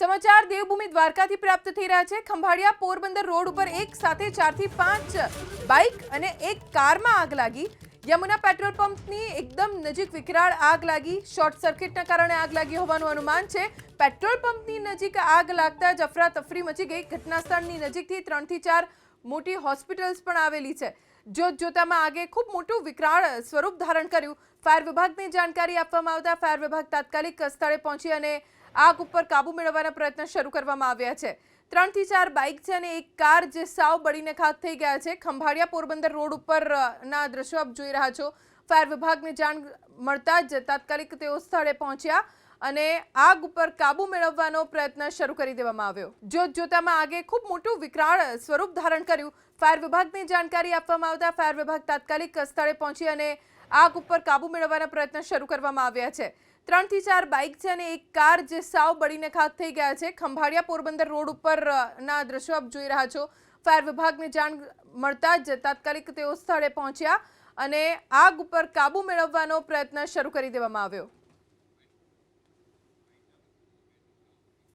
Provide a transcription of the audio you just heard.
સમાચાર દેવભૂમિ દ્વારકાથી પ્રાપ્ત થઈ રહ્યા છે। ખંભાળિયા પોરબંદર રોડ ઉપર એક સાથે 4 થી 5 બાઇક અને એક કારમાં આગ લાગી। યમુના પેટ્રોલ પંપની એકદમ નજીક વિકરાળ આગ લાગી। શોર્ટ સર્કિટના કારણે આગ લાગી હોવાનું અનુમાન છે। પેટ્રોલ પંપની નજીક આગ લાગતા જ અફરાતફરી મચી ગઈ। ઘટના સ્થળની નજીકથી 3 થી 4 મોટી હોસ્પિટલ્સ પણ આવેલી છે। જોતજોતામાં આગે ખૂબ મોટું વિકરાળ સ્વરૂપ ધારણ કર્યું। ફાયર વિભાગને જાણકારી આપવામાં આવતા ફાયર વિભાગ તાત્કાલિક સ્થળે પહોંચી અને આગ ઉપર કાબુ મેળવવાના પ્રયત્ન શરૂ કરવામાં આવ્યા છે। 3 થી 4 બાઇક છે અને એક કાર જે સાવ બળીને ખાખ થઈ ગયા છે। ખંભાળિયા પોરબંદર રોડ ઉપરના દ્રશ્યો આપ જોઈ રહ્યા છો। ફાયર વિભાગને જાણ મળતા જ તાત્કાલિક તેઓ સ્થળે પહોંચ્યા અને આગ ઉપર કાબુ મેળવવાનો પ્રયત્ન શરૂ કરી દેવામાં આવ્યો। જોતજોતામાં આગે ખૂબ મોટું વિકરાળ સ્વરૂપ ધારણ કર્યું। ફાયર વિભાગને જાણકારી આપવામાં આવતા ફાયર વિભાગ તાત્કાલિક સ્થળે પહોંચી અને આગ ઉપર કાબુ મેળવવાના પ્રયત્ન શરૂ કરવામાં આવ્યા છે। 3 થી 4 બાઇક છે અને એક કાર જે સાવ બળીને ખાખ થઈ ગયા છે। ખંભાળિયા પોરબંદર રોડ ઉપરના દ્રશ્યો આપ જોઈ રહ્યા છો। ફાયર વિભાગને જાણ મળતા જ તાત્કાલિક તેઓ સ્થળે પહોંચ્યા અને આગ ઉપર કાબુ મેળવવાનો પ્રયત્ન શરૂ કરી દેવામાં આવ્યો।